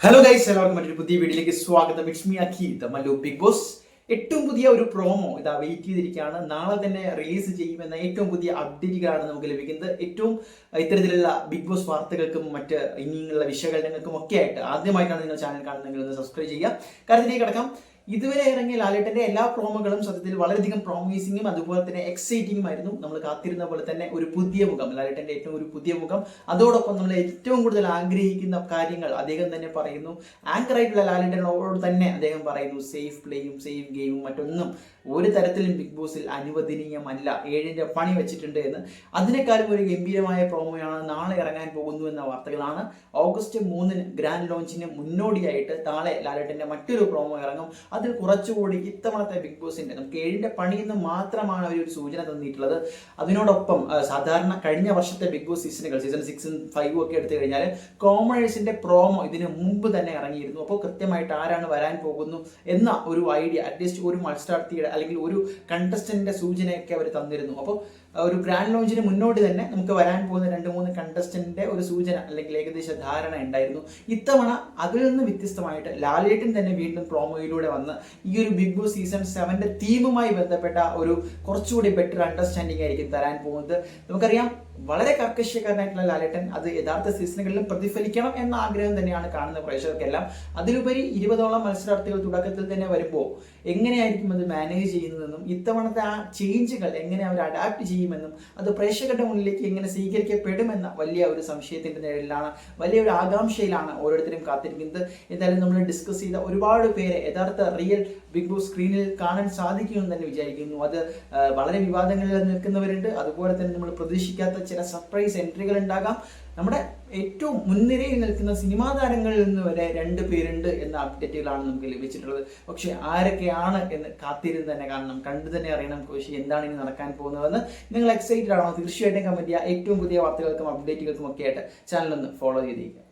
Hello guys, എല്ലാവർക്കും മറ്റൊരു പുതിയ വീഡിയോയിലേക്ക് സ്വാഗതം. It's me Akhi the Mallu big boss. ഏറ്റവും പുതിയ ഒരു പ്രോമോ ഇതാ വെയിറ്റ് ചെയ്തിരിക്കുകയാണ്. നാളെ തന്നെ റിലീസ് ചെയ്യുമെന്ന ഏറ്റവും പുതിയ അപ്ഡേറ്റുകളാണ് നമുക്ക് ലഭിക്കുന്നത്. ഏറ്റവും ഇത്തരത്തിലുള്ള ബിഗ് ബോസ് വാർത്തകൾക്കും മറ്റ് ഇനിയുള്ള വിശകലനങ്ങൾക്കും ഒക്കെ ആയിട്ട് ആദ്യമായിട്ടാണ് നിങ്ങൾ ചാനൽ കാണുന്നതെങ്കിൽ ഒന്ന് സബ്സ്ക്രൈബ് ചെയ്യുക. കാര്യത്തിലേക്ക് കിടക്കാം. ഇതുവരെ ഇറങ്ങിയ ലാലേട്ടന്റെ എല്ലാ പ്രോമോകളും സത്യത്തിൽ വളരെയധികം പ്രോമിസിങ്ങും അതുപോലെ തന്നെ എക്സൈറ്റിംഗും ആയിരുന്നു. നമ്മൾ കാത്തിരുന്ന പോലെ തന്നെ ഒരു പുതിയ മുഖം, ലാലേട്ടന്റെ ഏറ്റവും ഒരു പുതിയ മുഖം. അതോടൊപ്പം നമ്മൾ ഏറ്റവും കൂടുതൽ ആഗ്രഹിക്കുന്ന കാര്യങ്ങൾ അദ്ദേഹം തന്നെ പറയുന്നു. ആങ്കർ ആയിട്ടുള്ള ലാലേട്ടനോട് തന്നെ അദ്ദേഹം പറയുന്നു, സേഫ് പ്ലേയും സേഫ് ഗെയിമും മറ്റൊന്നും ഒരു തരത്തിലും ബിഗ് ബോസിൽ അനുവദനീയമല്ല, 7ന്റെ പണി വെച്ചിട്ടുണ്ട് എന്ന്. അതിനേക്കാളും ഒരു ഗംഭീരമായ പ്രോമോയാണ് നാളെ ഇറങ്ങാൻ പോകുന്നു എന്ന വാർത്തകളാണ്. ഓഗസ്റ്റ് 3 ഗ്രാൻഡ് ലോഞ്ചിന് മുന്നോടിയായിട്ട് നാളെ ലാലേട്ടന്റെ മറ്റൊരു പ്രോമോ ഇറങ്ങും. അതിൽ കുറച്ചുകൂടി ഇത്തവണത്തെ ബിഗ് ബോസിന്റെ നമുക്ക് 7ന്റെ പണിയെന്ന് മാത്രമാണ് അവർ ഒരു സൂചന തന്നിട്ടുള്ളത്. അതിനോടൊപ്പം സാധാരണ കഴിഞ്ഞ വർഷത്തെ ബിഗ് ബോസ് സീസണുകൾ സീസൺ 6ഉം 5ഉം ഒക്കെ എടുത്തു കഴിഞ്ഞാൽ കോമേഴ്സിന്റെ പ്രോമോ ഇതിന് മുമ്പ് തന്നെ ഇറങ്ങിയിരുന്നു. അപ്പോൾ കൃത്യമായിട്ട് ആരാണ് വരാൻ പോകുന്നു എന്ന ഒരു ഐഡിയ, അറ്റ്ലീസ്റ്റ് ഒരു മത്സരാർത്ഥിയുടെ അല്ലെങ്കിൽ ഒരു കണ്ടസ്റ്റന്റിന്റെ സൂചനയൊക്കെ അവർ തന്നിരുന്നു. അപ്പോൾ ഒരു ഗ്രാൻഡ് ലോഞ്ചിന് മുന്നോട്ട് തന്നെ നമുക്ക് വരാൻ പോകുന്ന 2-3 കണ്ടസ്റ്റന്റിന്റെ ഒരു സൂചന അല്ലെങ്കിൽ ഏകദേശ ധാരണ ഉണ്ടായിരുന്നു. ഇത്തവണ അതിൽ നിന്ന് വ്യത്യസ്തമായിട്ട് ലാലേട്ടൻ തന്നെ വീണ്ടും പ്രോമോയിലൂടെ വന്ന് ഈ ഒരു ബിഗ് ബോസ് സീസൺ 7ന്റെ തീമുമായി ബന്ധപ്പെട്ട ഒരു കുറച്ചുകൂടി ബെറ്റർ അണ്ടർസ്റ്റാൻഡിംഗ് ആയിരിക്കും തരാൻ പോകുന്നത്. നമുക്കറിയാം, വളരെ കർക്കശക്കാരനായിട്ടുള്ള ലാലേട്ടൻ അത് യഥാർത്ഥ സീസണുകളിലും പ്രതിഫലിക്കണം എന്ന ആഗ്രഹം തന്നെയാണ് കാണുന്ന പ്രേക്ഷകർക്കെല്ലാം. അതിലുപരി 20ഓളം മത്സരാർത്ഥികൾ തുടക്കത്തിൽ തന്നെ വരുമ്പോൾ എങ്ങനെയായിരിക്കും അത് മാനേജ് ചെയ്യുന്നതെന്നും ഇത്തവണത്തെ ആ ചേഞ്ചുകൾ എങ്ങനെ അവർ അഡാപ്റ്റ് ചെയ്യുമെന്നും അത് പ്രേക്ഷകരുടെ മുന്നിലേക്ക് എങ്ങനെ സ്വീകരിക്കപ്പെടുമെന്ന വലിയ ഒരു സംശയത്തിന്റെ നിഴലിലാണ്, വലിയൊരു ആകാംക്ഷയിലാണ് ഓരോരുത്തരും കാത്തിരിക്കുന്നത്. എന്തായാലും നമ്മൾ ഡിസ്കസ് ചെയ്ത ഒരുപാട് പേരെ യഥാർത്ഥ റിയൽ ബിഗ് ബോസ് സ്ക്രീനിൽ കാണാൻ സാധിക്കുമെന്ന് തന്നെ വിചാരിക്കുന്നു. അത് വളരെ വിവാദങ്ങളിൽ നിൽക്കുന്നവരുണ്ട്, അതുപോലെ തന്നെ നമ്മൾ പ്രതീക്ഷിക്കാത്ത ചില സർപ്രൈസ് എൻട്രികൾ ഉണ്ടാകാം. നമ്മുടെ ഏറ്റവും മുൻനിരയിൽ നിൽക്കുന്ന സിനിമാ താരങ്ങളിൽ നിന്ന് വരെ 2 പേരുണ്ട് എന്ന അപ്ഡേറ്റുകളാണ് നമുക്ക് ലഭിച്ചിട്ടുള്ളത്. പക്ഷെ ആരൊക്കെയാണ് എന്ന് കാത്തിരുന്ന് തന്നെ കാണണം, കണ്ടു തന്നെ അറിയണം പക്ഷേ എന്താണ് ഇനി നടക്കാൻ പോകുന്നതെന്ന്. നിങ്ങൾ എക്സൈറ്റഡ് ആണോ? തീർച്ചയായിട്ടും കമന്റ് ചെയ്യുക. ഏറ്റവും പുതിയ വാർത്തകൾക്കും അപ്ഡേറ്റുകൾക്കും ഒക്കെ ആയിട്ട് ചാനലൊന്ന് ഫോളോ ചെയ്തേക്കുക.